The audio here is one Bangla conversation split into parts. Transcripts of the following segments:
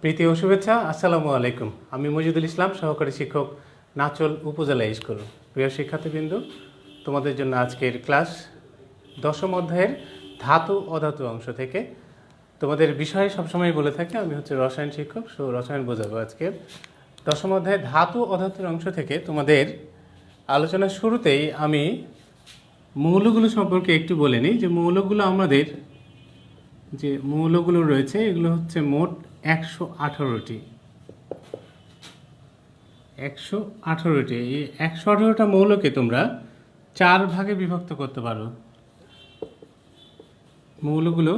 প্রীতি ও শুভেচ্ছা। আসসালামু আলাইকুম। আমি মজিদুল ইসলাম, সহকারী শিক্ষক, নাচল উপজেলা স্কুল। প্রিয় শিক্ষার্থীবৃন্দ, তোমাদের জন্য আজকের ক্লাস দশম অধ্যায়ের ধাতু অধাতু অংশ থেকে। তোমাদের বিষয়ে সবসময় বলে থাকি আমি হচ্ছে রসায়ন শিক্ষক, রসায়ন বোঝাবো। আজকে দশম অধ্যায়ের ধাতু অধাতুর অংশ থেকে তোমাদের আলোচনার শুরুতেই আমি মৌলগুলো সম্পর্কে একটু বলে নিই। যে মৌলগুলো আমাদের যে মৌলগুলো রয়েছে এগুলো হচ্ছে মোট 118টি। 118টি। এই 118টা মৌলকে তোমরা 4 ভাগে বিভক্ত করতে পারো। মৌলগুলো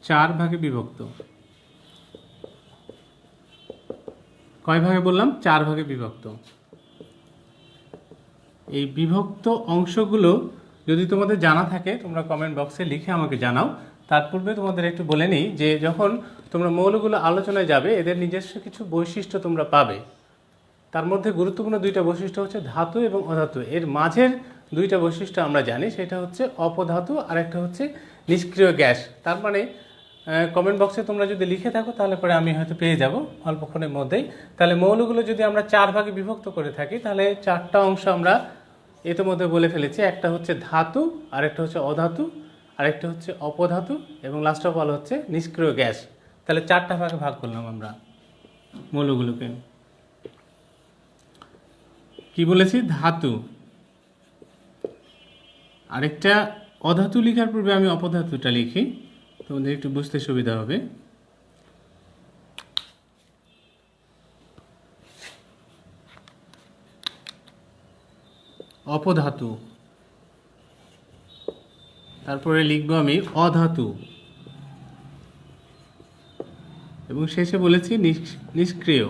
4 ভাগে বিভক্ত। কয় ভাগে বললাম? 4 ভাগে বিভক্ত। এই বিভক্ত অংশগুলো যদি তোমাদের জানা থাকে তোমরা কমেন্ট বক্সে লিখে আমাকে জানাও। তার পূর্বে তোমাদের একটু বলে নিই যে যখন তোমরা মৌলগুলো আলোচনায় যাবে এদের নিজস্ব কিছু বৈশিষ্ট্য তোমরা পাবে। তার মধ্যে গুরুত্বপূর্ণ 2টা বৈশিষ্ট্য হচ্ছে ধাতু এবং অধাতু। এর মাঝের 2টা বৈশিষ্ট্য আমরা জানি, সেটা হচ্ছে অপধাতু আর একটা হচ্ছে নিষ্ক্রিয় গ্যাস। তার মানে কমেন্ট বক্সে তোমরা যদি লিখে থাকো তাহলে পরে আমি হয়তো পেয়ে যাব অল্পক্ষণের মধ্যেই। তাহলে মৌলগুলো যদি আমরা 4 ভাগে বিভক্ত করে থাকি তাহলে 4টা অংশ আমরা ইতিমধ্যে বলে ফেলেছি। একটা হচ্ছে ধাতু, আরেকটা হচ্ছে অধাতু, আরেকটা হচ্ছে অপধাতু এবং লাস্ট অফ অল হচ্ছে নিষ্ক্রিয় গ্যাস। তাহলে 4টা ভাগে ভাগ করলাম আমরা মৌলগুলোকে। কি বলেছি? ধাতু। আরেকটা অধাতু লেখার পূর্বে আমি অপধাতুটা লিখি, তোমাদের একটু বুঝতে সুবিধা হবে। অপধাতু। তারপরে লিখবো আমি অধাতু এবং শেষে বলেছি নিষ্ক্রিয়।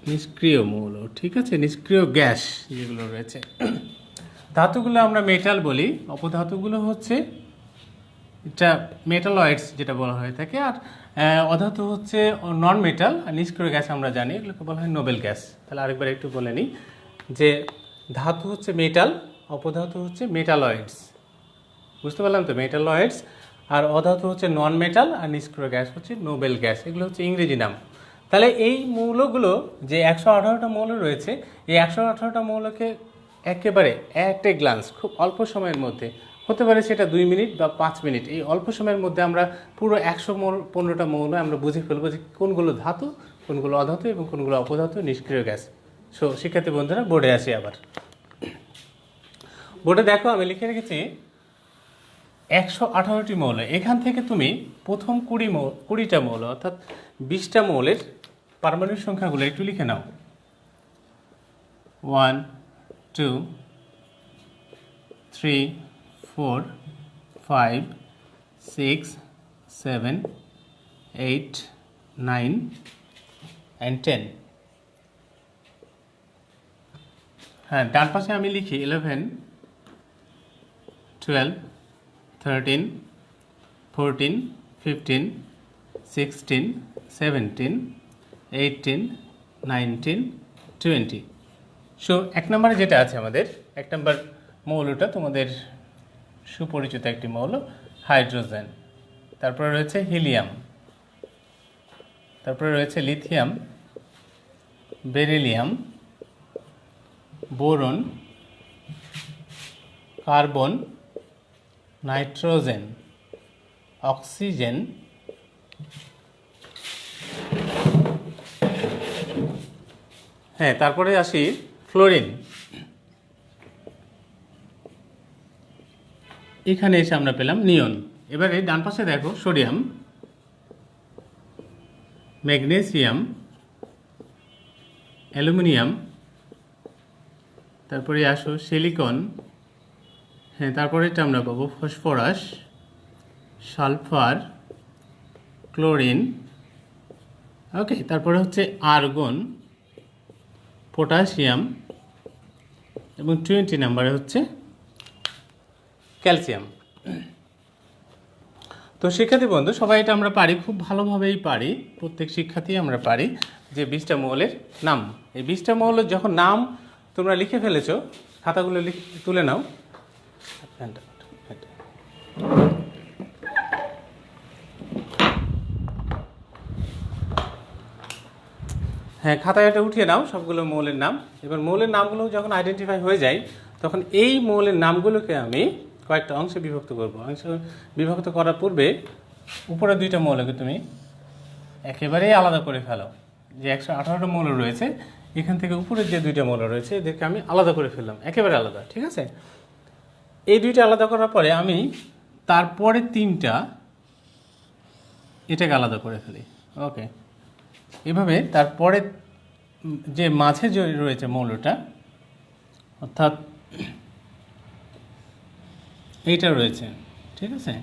নিষ্ক্রিয় মৌল, ঠিক আছে, নিষ্ক্রিয় গ্যাস যেগুলো রয়েছে। ধাতুগুলো আমরা মেটাল বলি, অপধাতুগুলো হচ্ছে এটা মেটালয়েডস যেটা বলা হয়ে থাকে, আর অধাতু হচ্ছে নন মেটাল, আর নিষ্ক্রিয় গ্যাস আমরা জানি এগুলোকে বলা হয় নোবেল গ্যাস। তাহলে আরেকবার একটু বলে নিই যে ধাতু হচ্ছে মেটাল, অপধাতু হচ্ছে মেটালয়েডস। বুঝতে পারলাম তো? মেটালয়েডস। আর অধাতু হচ্ছে নন মেটাল, আর নিষ্ক্রিয় গ্যাস হচ্ছে নোবেল গ্যাস। এগুলো হচ্ছে ইংরেজি নাম। তাহলে এই মৌলগুলো যে 118টা মৌল রয়েছে, এই 118টা মৌলকে একেবারে একটা গ্লান্স খুব অল্প সময়ের মধ্যে, হতে পারে সেটা 2 মিনিট বা 5 মিনিট, এই অল্প সময়ের মধ্যে আমরা পুরো 115টা মৌল আমরা বুঝে ফেলবো যে কোনগুলো ধাতু, কোনগুলো অধাতু এবং কোনগুলো অপধাতু, নিষ্ক্রিয় গ্যাস। শিক্ষার্থী বন্ধুরা, বোর্ডে আসি আবার। বোর্ডে দেখো আমি লিখে রেখেছি 118টি মৌল। এখান থেকে তুমি প্রথম 20টা মৌল অর্থাৎ 20টা মৌলের পারমাণবিক সংখ্যাগুলো একটু লিখে নাও। 1 2 3 4 5 6 7 8 9 and 10। হ্যাঁ, ডান পাশে আমি লিখি 11 12 13 14 15 16 17 18 19 20। এক নম্বরে যেটা আছে আমাদের, 1 নম্বর মৌলটা তোমাদের সুপরিচিত একটি মৌল, হাইড্রোজেন। তারপরে রয়েছে হিলিয়াম, তারপরে রয়েছে lithium, beryllium, boron, carbon, nitrogen, oxygen, হ্যাঁ, তারপরে আসি ফ্লোরিন। এখানে এসে আমরা পেলাম নিয়ন। এবারে ডান পাশে দেখো সোডিয়াম, ম্যাগনেসিয়াম, অ্যালুমিনিয়াম, তারপরে আসো সিলিকন, হ্যাঁ, তারপরে এটা আমরা পাবো ফসফরাস, সালফার, ক্লোরিন, ওকে। তারপরে হচ্ছে আর্গন, পটাশিয়াম এবং 20 নম্বরে হচ্ছে ক্যালসিয়াম। তো শিক্ষার্থী বন্ধু, সবাই এটা আমরা পারি, খুব ভালোভাবেই পারি, প্রত্যেক শিক্ষার্থী আমরা পারি যে 20টা মৌলের নাম। এই 20টা মৌলের যখন নাম তোমরা লিখে ফেলেছো, খাতাগুলো তুলে নাও। হ্যাঁ, খাতায় এটা উঠিয়ে নাও সবগুলো মৌলের নাম। এবার মৌলের নামগুলো যখন আইডেন্টিফাই হয়ে যায় তখন এই মৌলের নামগুলোকে আমি কয়েকটা অংশে বিভক্ত করব। অংশ বিভক্ত করার পূর্বে উপরে দুইটা মৌলকে তুমি একেবারেই আলাদা করে ফেলো। যে 118টা মৌল রয়েছে এখান থেকে উপরের যে দুইটা মৌল রয়েছে এদেরকে আমি আলাদা করে ফেললাম, একেবারে আলাদা, ঠিক আছে। এই দুইটা আলাদা করার পরে আমি তারপরে তিনটা এটাকে আলাদা করে ফেলি। ওকে, এভাবে তারপরে যে মাঝে যে রয়েছে মৌলটা, অর্থাৎ এইটা রয়েছে, ঠিক আছে,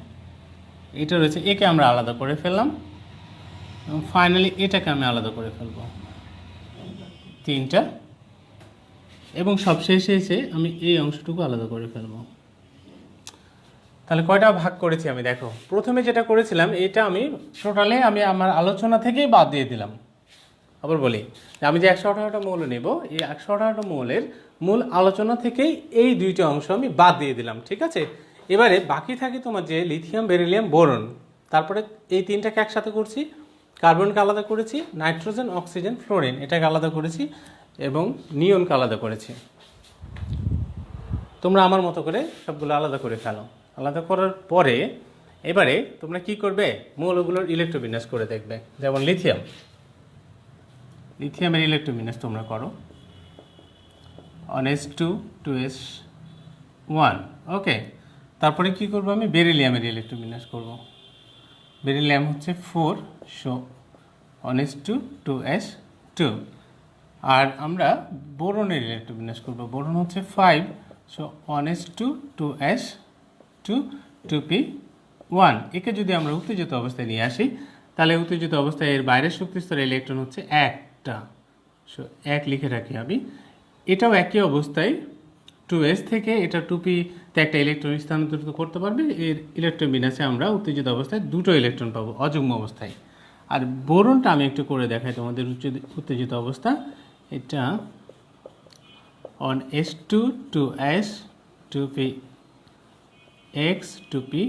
এটা রয়েছে, একে আমরা আলাদা করে ফেললাম এবং ফাইনালি এটাকে আমি আলাদা করে ফেলবো, তিনটা, এবং সবশেষে এসে আমি এই অংশটুকু আলাদা করে ফেলবো। তাহলে কয়টা ভাগ করেছি আমি দেখো। প্রথমে যেটা করেছিলাম এটা আমি টোটালে আমি আমার আলোচনা থেকেই বাদ দিয়ে দিলাম। আবার বলি যে আমি যে 118টা মৌল নেব, এই 118টা মৌলের মূল আলোচনা থেকেই এই দুইটা অংশ আমি বাদ দিয়ে দিলাম, ঠিক আছে। এবারে বাকি থাকে তোমার যে লিথিয়াম, বেরিলিয়াম, বোরন, তারপরে এই তিনটাকে একসাথে করছি, কার্বনকে আলাদা করেছি, নাইট্রোজেন, অক্সিজেন, ফ্লোরিন এটাকে আলাদা করেছি এবং নিয়নকে আলাদা করেছি। তোমরা আমার মতো করে সবগুলো আলাদা করে ফেলো। আলাদা করার পরে এবারে তোমরা কি করবে, মৌলগুলোর ইলেকট্রোবিন্যাস করে দেখবে। যেমন লিথিয়ামের ইলেকট্রোবিন্যাস তোমরা করো 1s2 2s1। ওকে, তারপরে কি করব, আমি বেরিলিয়ামের ইলেকট্রোবিন্যাস করব। বেরিলিয়াম হচ্ছে 4, সো 1s2 2s2। আর আমরা বোরনের ইলেকট্রোবিন্যাস করব। বোরন হচ্ছে 5, সো 1s2 2s2 2p1। একে যদি আমরা উত্তেজিত অবস্থায় নিয়ে আসি তাহলে উত্তেজিত অবস্থায় এর বাইরের শক্তি স্তরে ইলেকট্রন হচ্ছে একটা, সো 1 লিখে রাখি আমি। এটাও একই অবস্থায় 2s থেকে এটা 2p-তে একটা ইলেকট্রন স্থানান্তরিত করতে পারবে। এর ইলেকট্রন বিন্যাসে আমরা উত্তেজিত অবস্থায় দুটো ইলেকট্রন পাবো অযুগ্ম অবস্থায়। আর বোরনটা আমি একটু করে দেখাই তোমাদের উত্তেজিত অবস্থা। এটা on s2 2s 2px 2py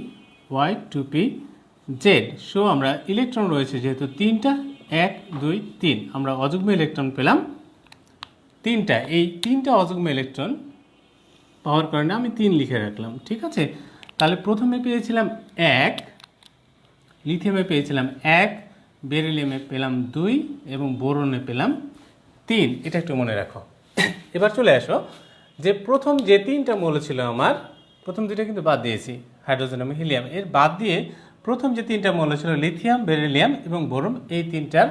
2pz। So আমরা ইলেকট্রন রয়েছে যেহেতু তিনটা, 1 2 3, আমরা অযুগ্ম ইলেকট্রন পেলাম তিনটা। এই তিনটা অযুগ্ম ইলেকট্রন পাওয়ার কারণে আমি 3 লিখে রাখলাম, ঠিক আছে। তাহলে প্রথমে পেয়েছিলাম 1, লিথিয়ামে পেয়েছিলাম 1, বেরিলিয়ামে পেলাম 2 এবং বোরনে পেলাম 3। এটা একটু মনে রাখো। এবার চলে আসো যে প্রথম যে তিনটা মৌল ছিল আমার, প্রথম দুইটা কিন্তু বাদ দিয়েছি, হাইড্রোজেন এবং হিলিয়াম। এর বাদ দিয়ে প্রথম যে তিনটা মৌল ছিল লিথিয়াম, বেরিলিয়াম এবং বোরন, এই তিনটার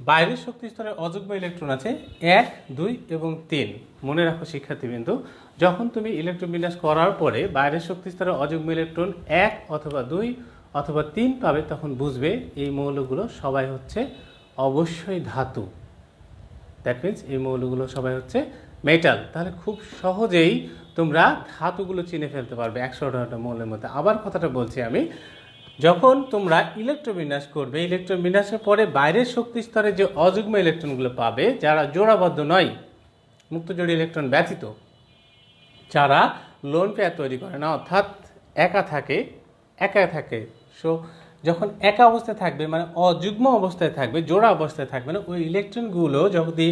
বাইরের শক্তি স্তরে অযুগ্ম ইলেকট্রন আছে 1 2 এবং 3। মনে রাখো শিক্ষার্থীবৃন্দ, যখন তুমি ইলেকট্রন বিন্যাস করার পরে বাইরের শক্তি স্তরে অযুগ্ম ইলেকট্রন 1 অথবা 2 অথবা 3 পাবে তখন বুঝবে এই মৌলগুলো সবাই হচ্ছে অবশ্যই ধাতু। দ্যাট মিনস এই মৌলগুলো সবাই হচ্ছে মেটাল। তাহলে খুব সহজেই তোমরা ধাতুগুলো চিনে ফেলতে পারবে 118টা মৌলের মধ্যে। আবার কথাটা বলছি আমি, যখন তোমরা ইলেকট্রোবিন্যাস করবে, ইলেকট্রোবিন্যাসের পরে বাইরের শক্তি স্তরে যে অযুগ্ম ইলেকট্রনগুলো পাবে, যারা জোড়াবদ্ধ নয়, মুক্তজোড়ী ইলেকট্রন ব্যতীত, যারা লোন পেয়ার তৈরি করে না, অর্থাৎ একা থাকে, সো যখন একা অবস্থায় থাকবে মানে অযুগ্ম অবস্থায় থাকবে, জোড়া অবস্থায় থাকবে না, ওই ইলেকট্রনগুলো যদি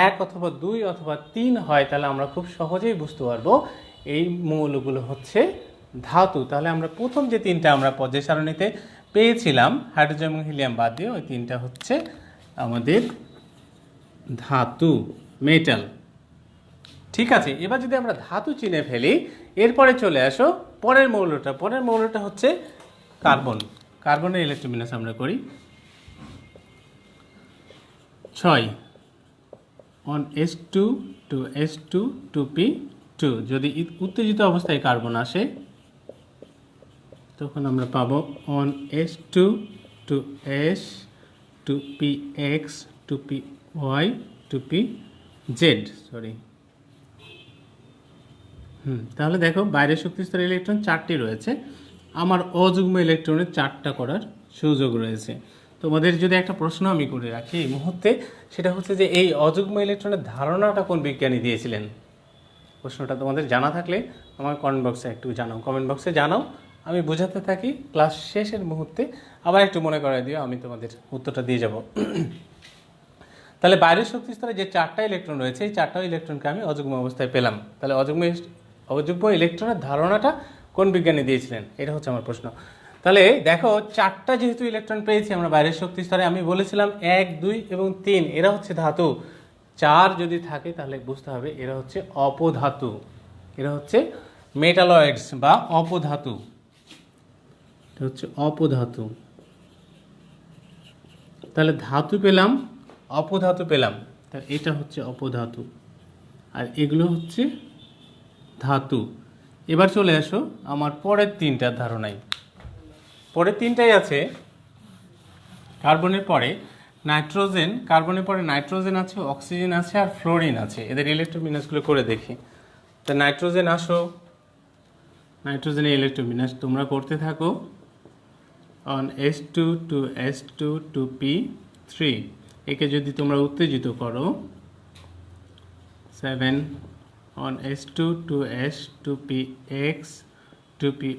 1 অথবা 2 অথবা 3 হয় তাহলে আমরা খুব সহজেই বুঝতে পারবো এই মৌলগুলো হচ্ছে ধাতু। তাহলে আমরা প্রথম যে তিনটা আমরা পর্যায় সারণীতে পেয়েছিলাম হাইড্রোজেন এবং হিলিয়াম বাদ দিয়ে, ওই তিনটা হচ্ছে আমাদের ধাতু, মেটাল। ঠিক আছে, এবার যদি আমরা ধাতু চিনে ফেলি, এরপরে চলে আসো পরের মৌলটা হচ্ছে কার্বন। কার্বনের ইলেকট্রোবিন্যাস আমরা করি 6 on s2 2s2 2p2। যদি উত্তেজিত অবস্থায় কার্বন আসে তখন আমরা পাবো on s2 2s 2px 2py 2pz। Sorry, তাহলে দেখো বাইরের শক্তি স্তরের ইলেকট্রন 4টি রয়েছে, আমার অযুগ্ম ইলেকট্রনের 4টা করার সুযোগ রয়েছে। তোমাদের যদি একটা প্রশ্ন আমি করে রাখি এই মুহূর্তে, সেটা হচ্ছে যে এই অযুগ্ম ইলেকট্রনের ধারণাটা কোন বিজ্ঞানী দিয়েছিলেন? প্রশ্নটা তোমাদের জানা থাকলে আমার কমেন্ট বক্সে জানাও, আমি বোঝাতে থাকি। ক্লাস শেষের মুহূর্তে আবার একটু মনে করাই দিও, আমি তোমাদের উত্তরটা দিয়ে যাব। তাহলে বাইরের শক্তি স্তরে যে 4টা ইলেকট্রন রয়েছে এই 4টা ইলেকট্রনকে আমি অযুগ্ম অবস্থায় পেলাম। তাহলে অযুগ্ম ইলেকট্রনের ধারণাটা কোন বিজ্ঞানী দিয়েছিলেন, এটা হচ্ছে আমার প্রশ্ন। তাহলে দেখো 4টা যেহেতু ইলেকট্রন পেয়েছি আমরা বাইরের শক্তি স্তরে, আমি বলেছিলাম 1, 2 এবং 3 এরা হচ্ছে ধাতু। 4 যদি থাকে তাহলে বুঝতে হবে এরা হচ্ছে অপধাতু, এরা হচ্ছে মেটালয়েডস বা অপধাতু, এটা হচ্ছে অপধাতু। তাহলে ধাতু পেলাম, অপধাতু পেলাম, তাহলে এটা হচ্ছে অপধাতু আর এগুলো হচ্ছে ধাতু। এবার চলে আসো আমার পরের 3টা ধারণায়। পরের 3টাই আছে কার্বনের পরে নাইট্রোজেন, কার্বনের পরে নাইট্রোজেন আছে, অক্সিজেন আছে আর ফ্লোরিন আছে। এদের ইলেকট্রোবিন্যাসগুলো করে দেখি। তা নাইট্রোজেন আসো, নাইট্রোজেনের ইলেকট্রোবিন্যাস তোমরা করতে থাকো। On S2 to S2 to P3, একে যদি তোমরা উত্তেজিত করো 7 on S2 to S to Px to Py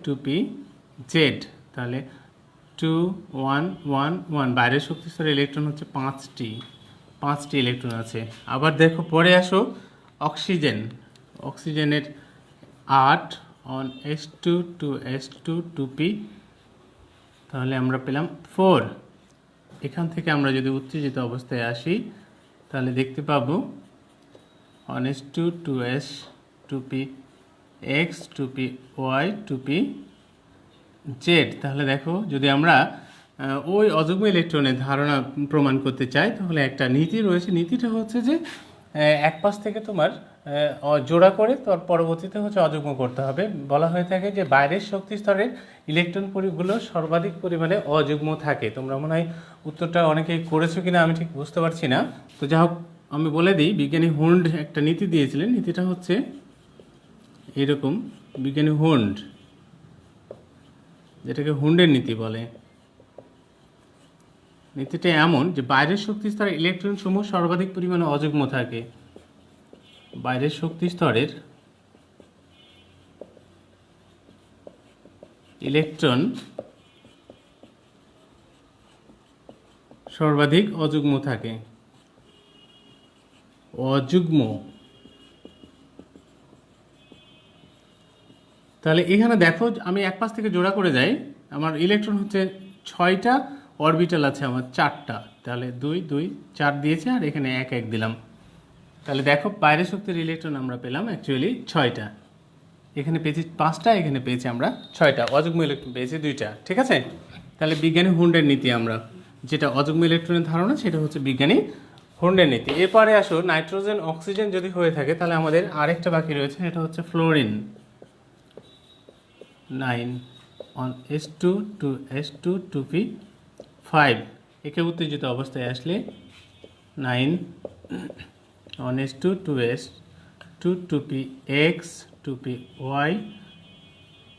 to Pz, তাহলে 2 1 1 1। বাইরের শক্তি স্তরে ইলেকট্রন হচ্ছে 5টি ইলেকট্রন আছে। আবার দেখো পরে আসো অক্সিজেন, অক্সিজেনের 8 on S2 to S2 to P, তাহলে আমরা পেলাম 4। এখান থেকে আমরা যদি উত্তেজিত অবস্থায় আসি তাহলে দেখতে পাবো on S2 to S to Px to Py to Pz। তাহলে দেখো যদি আমরা ওই অযুগ্ম ইলেকট্রনের ধারণা প্রমাণ করতে চাই তাহলে একটা নীতি রয়েছে। নীতিটা হচ্ছে যে এক পাশ থেকে তোমার জোড়া করে তার পরবর্তীতে হচ্ছে অযুগ্ম করতে হবে। বলা হয়ে থাকে যে বাইরের শক্তি স্তরের ইলেকট্রনগুলো সর্বাধিক পরিমাণে অযুগ্ম থাকে। তোমরা মনে হয় উত্তরটা অনেকেই করেছো কিনা আমি ঠিক বুঝতে পারছি না। তো যাই হোক আমি বলে দিই, বিজ্ঞানী হুন্ড একটা নীতি দিয়েছিলেন। নীতিটা হচ্ছে এরকম, বিজ্ঞানী হুন্ড, যেটাকে হুন্ডের নীতি বলে। নীতিটা এমন যে বাইরের শক্তি স্তরের ইলেকট্রন সমূহ সর্বাধিক পরিমাণে অযুগ্ম থাকে। বাইরের শক্তি স্তরের ইলেকট্রন সর্বাধিক অযুগ্ম থাকে, অযুগ্ম। তাহলে এখানে দেখো আমি এক পাশ থেকে জোড়া করে যাই, আমার ইলেকট্রন হচ্ছে 6টা, অরবিটাল আছে আমার 4টা, তাহলে 2 2 4 দিয়েছে আর এখানে 1 1 দিলাম। তাহলে দেখো বাইরের শক্তির ইলেকট্রন আমরা পেলাম অ্যাকচুয়ালি 6টা, এখানে পেয়েছি 5টা, এখানে পেয়েছি আমরা 6টা, অযুগ্ম ইলেকট্রন পেয়েছি 2টা। ঠিক আছে, তাহলে বিজ্ঞানী হুন্ডের নীতি, আমরা যেটা অযুগ্ম ইলেকট্রনের ধারণা সেটা হচ্ছে বিজ্ঞানী হুন্ডের নীতি। এরপরে আসো নাইট্রোজেন অক্সিজেন যদি হয়ে থাকে তাহলে আমাদের আরেকটা বাকি রয়েছে, এটা হচ্ছে fluorine. 9 on S2 to S2 to P5, একে উত্তেজিত অবস্থায় আসলে 9 on S2 to S2 to Px to Py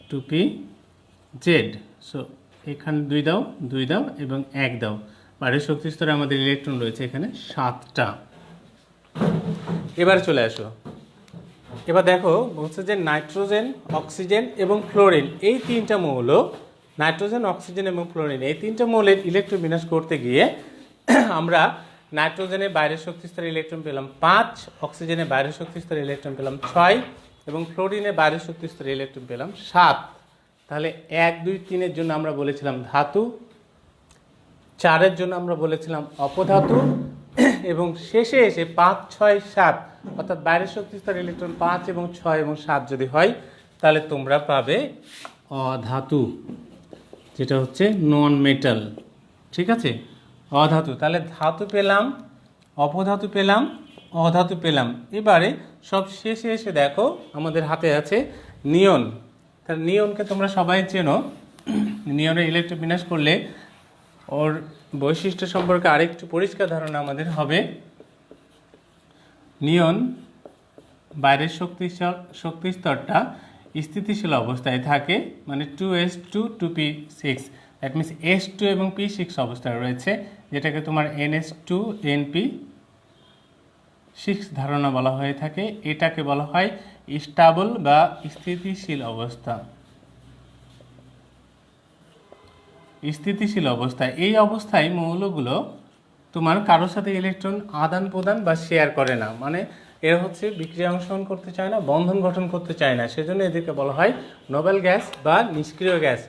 to Pz। So এখানে 2 দাও 2 দাও এবং 1 দাও। বাইরের শক্তি স্তরে আমাদের ইলেকট্রন রয়েছে এখানে 7টা। এবার চলে আসো, এবার দেখো বলছে যে নাইট্রোজেন অক্সিজেন এবং ফ্লোরিন এই 3টা মৌল, নাইট্রোজেন অক্সিজেন এবং ফ্লোরিন এই 3টা মৌলের ইলেকট্রন বিন্যাস করতে গিয়ে আমরা নাইট্রোজেনের বাইরের শক্তি স্তরে ইলেকট্রন পেলাম 5, অক্সিজেনের বাইরের শক্তি স্তরে ইলেকট্রন পেলাম 6 এবং ফ্লোরিনের বাইরের শক্তি স্তরে ইলেকট্রন পেলাম 7। তাহলে 1 2 3 এর জন্য আমরা বলেছিলাম ধাতু, 4 এর জন্য আমরা বলেছিলাম অপধাতু এবং শেষে এসে 5 6 7 অর্থাৎ বাইরের শক্তি স্তরের ইলেকট্রন 5 এবং 6 এবং 7 যদি হয় তাহলে তোমরা পাবে অধাতু, যেটা হচ্ছে নন মেটাল। ঠিক আছে, অধাতু। তাহলে ধাতু পেলাম, অপধাতু পেলাম, অধাতু পেলাম। এবারে সব শেষে এসে দেখো আমাদের হাতে আছে নিয়ন। তাহলে নিয়নকে তোমরা সবাই চেনো, নিয়নের ইলেকট্রন বিন্যাস করলে ওর বৈশিষ্ট্য সম্পর্কে আরেকটু পরিষ্কার ধারণা আমাদের হবে। নিয়ন বাইরের শক্তি স্তরটা স্থিতিশীল অবস্থায় থাকে, মানে 2s2 2p6, that means s2 এবং p6 অবস্থায় রয়েছে, যেটাকে তোমার ns2 np6 ধারণা বলা হয়ে থাকে। এটাকে বলা হয় স্টেবল বা স্থিতিশীল অবস্থা। স্থিতিশীল অবস্থায়, এই অবস্থায় মৌলগুলো তোমার কারোর সাথে ইলেকট্রন আদান প্রদান বা শেয়ার করে না, মানে এরা হচ্ছে বিক্রিয়া অংশগ্রহণ করতে চায় না, বন্ধন গঠন করতে চায় না, সেজন্য এদেরকে বলা হয় নোবেল গ্যাস বা নিষ্ক্রিয় গ্যাস।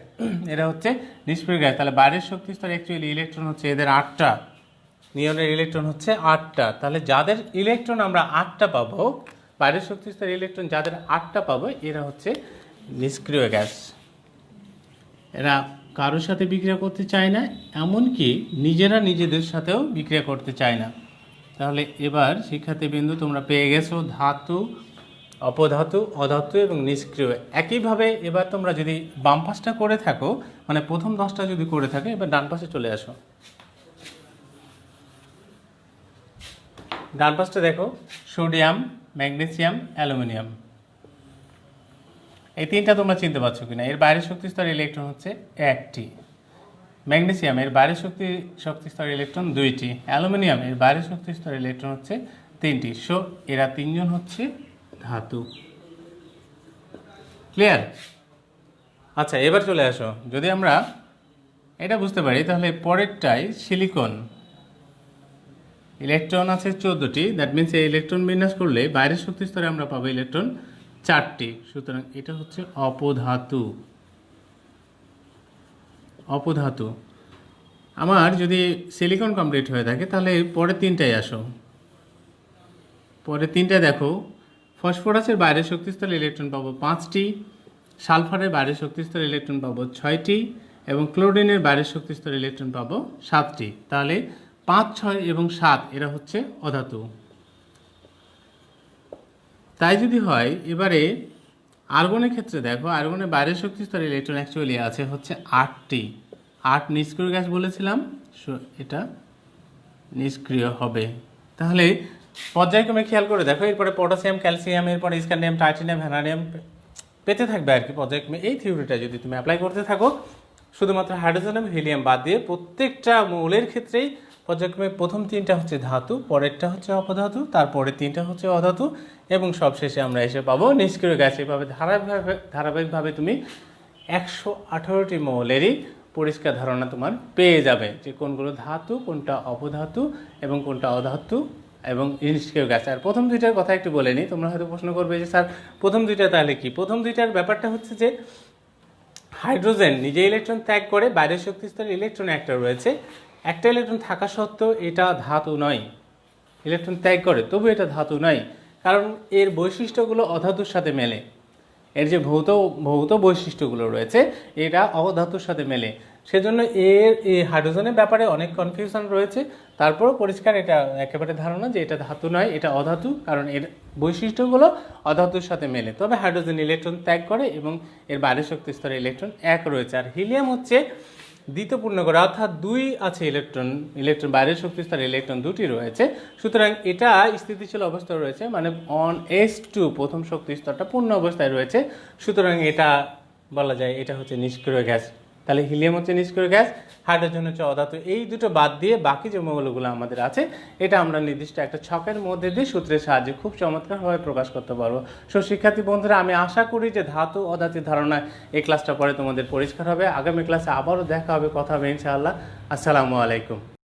এরা হচ্ছে নিষ্ক্রিয় গ্যাস। তাহলে বাইরের শক্তি স্তরে অ্যাকচুয়ালি ইলেকট্রন হচ্ছে এদের 8টা, নিয়নের ইলেকট্রন হচ্ছে 8টা। তাহলে যাদের ইলেকট্রন আমরা 8টা পাবো, বাইরের শক্তি স্তরে ইলেকট্রন যাদের 8টা পাবো, এরা হচ্ছে নিষ্ক্রিয় গ্যাস। এরা কারোর সাথে বিক্রিয়া করতে চায় না, এমনকি নিজেরা নিজেদের সাথেও বিক্রিয়া করতে চায় না। তাহলে এবার শিক্ষার্থীবৃন্দু তোমরা পেয়ে গেছো ধাতু, অপধাতু, অধাতু এবং নিষ্ক্রিয়। একইভাবে এবার তোমরা যদি বাম পাশটা করে থাকো, মানে প্রথম 10টা যদি করে থাকে, এবার ডান পাশে চলে আসো। ডান পাশটা দেখো, সোডিয়াম, ম্যাগনেসিয়াম, অ্যালুমিনিয়াম। এই তিনটা তোমরা চিনতে পারছো কিনা? এর বাইরের শক্তি স্তর ইলেকট্রন হচ্ছে 1টি। ম্যাগনেসিয়াম এর বাইরের শক্তি স্তর ইলেকট্রন 2টি। অ্যালুমিনিয়াম এর বাইরের শক্তি স্তর ইলেকট্রন হচ্ছে 3টি। সো এরা তিনজন হচ্ছে ধাতু। ক্লিয়ার? আচ্ছা, এবার চলে আসো, যদি আমরা এটা বুঝতে পারি তাহলে পরেরটাই সিলিকন। ইলেকট্রন আছে 14টি, দ্যাট মিনস এই ইলেকট্রন বিন্যাস করলে বাইরের শক্তি স্তরে আমরা পাবো ইলেকট্রন 4টি। সুতরাং এটা হচ্ছে অপধাতু। অপধাতু। আমার যদি সিলিকন কমপ্লিট হয়ে থাকে তাহলে পরের তিনটায় আসো। পরের তিনটা দেখো, ফসফরাসের বাইরের শক্তিস্তরে ইলেকট্রন পাবো 5টি, সালফারের বাইরের শক্তিস্তরে ইলেকট্রন পাবো 6টি এবং ক্লোরিনের বাইরের শক্তিস্তরে ইলেকট্রন পাবো 7টি। তাহলে 5, 6 এবং 7 এরা হচ্ছে অধাতু। তাই যদি হয়, এবারে আর্গনের ক্ষেত্রে দেখো, আর্গনের বাইরের শক্তিস্তরে ইলেকট্রন অ্যাকচুয়ালি আছে হচ্ছে 8টি। 8 নিষ্ক্রিয় গ্যাস বলেছিলাম, এটা নিষ্ক্রিয় হবে। তাহলে পর্যায়ক্রমে খেয়াল করে দেখো, এরপরে পটাশিয়াম, ক্যালসিয়াম, এরপরে স্ক্যান্ডিয়াম, টাইটানিয়াম, ভ্যানাডিয়াম পেতে থাকবে আর কি পর্যায়ক্রমে। এই থিওরিটা যদি তুমি অ্যাপ্লাই করতে থাকো, শুধুমাত্র হাইড্রোজেন এবং হিলিয়াম বাদ দিয়ে প্রত্যেকটা মৌলের ক্ষেত্রেই পর্যায়ক্রমে প্রথম 3টা হচ্ছে ধাতু, পরেরটা হচ্ছে অপধাতু, তারপরের 3টা হচ্ছে অধাতু এবং সবশেষে আমরা এসে পাবো নিষ্ক্রিয় গ্যাস। এভাবে ধারাবাহিকভাবে তুমি 118টি মৌলেরই পরিষ্কার ধারণা তোমার পেয়ে যাবে, যে কোনগুলো ধাতু, কোনটা অপধাতু এবং কোনটা অধাতু এবং নিষ্ক্রিয় গ্যাস। আর প্রথম 2টার কথা একটু বলে নিই, তোমরা হয়তো প্রশ্ন করবে যে স্যার প্রথম 2টা তাহলে কি? প্রথম 2টার ব্যাপারটা হচ্ছে যে হাইড্রোজেন নিজে ইলেকট্রন ত্যাগ করে, বাইরের শক্তি স্তরে ইলেকট্রন একটা রয়েছে, একটা ইলেকট্রন থাকা সত্ত্বেও এটা ধাতু নয়। ইলেকট্রন ত্যাগ করে তবু এটা ধাতু নয়, কারণ এর বৈশিষ্ট্যগুলো অধাতুর সাথে মেলে। এর যে ভৌত বৈশিষ্ট্যগুলো রয়েছে এটা অধাতুর সাথে মেলে, সেজন্য এই হাইড্রোজেনের ব্যাপারে অনেক কনফিউশন রয়েছে। তারপরও পরিষ্কার এটা একেবারে ধারণা যে এটা ধাতু নয়, এটা অধাতু, কারণ এর বৈশিষ্ট্যগুলো অধাতুর সাথে মেলে। তবে হাইড্রোজেন ইলেকট্রন ত্যাগ করে এবং এর বাইরের শক্তি স্তরে ইলেকট্রন 1 রয়েছে। আর হিলিয়াম হচ্ছে দ্বিতীয় পূর্ণগড়, অর্থাৎ 2 আছে ইলেকট্রন বাইরের শক্তি স্তরে ইলেকট্রন 2টি রয়েছে। সুতরাং এটা স্থিতিশীল অবস্থায় রয়েছে, মানে অন S2 প্রথম শক্তি স্তরটা পূর্ণ অবস্থায় রয়েছে। সুতরাং এটা বলা যায় এটা হচ্ছে নিষ্ক্রিয় গ্যাস। তাহলে হিলিয়াম হচ্ছে নিষ্ক্রিয় গ্যাস, হাইড্রোজেন হচ্ছে অধাতু। এই দুটো বাদ দিয়ে বাকি যে মৌলগুলো আমাদের আছে এটা আমরা নির্দিষ্ট একটা ছকের মধ্যে দিয়ে সূত্রের সাহায্যে খুব চমৎকারভাবে প্রকাশ করতে পারবো। সো শিক্ষার্থী বন্ধুরা, আমি আশা করি যে ধাতু অধাতুর ধারণা এই ক্লাসটা পরে তোমাদের পরিষ্কার হবে। আগামী ক্লাসে আবারও দেখা হবে, কথা হবে ইনশাআল্লাহ। আসসালামু আলাইকুম।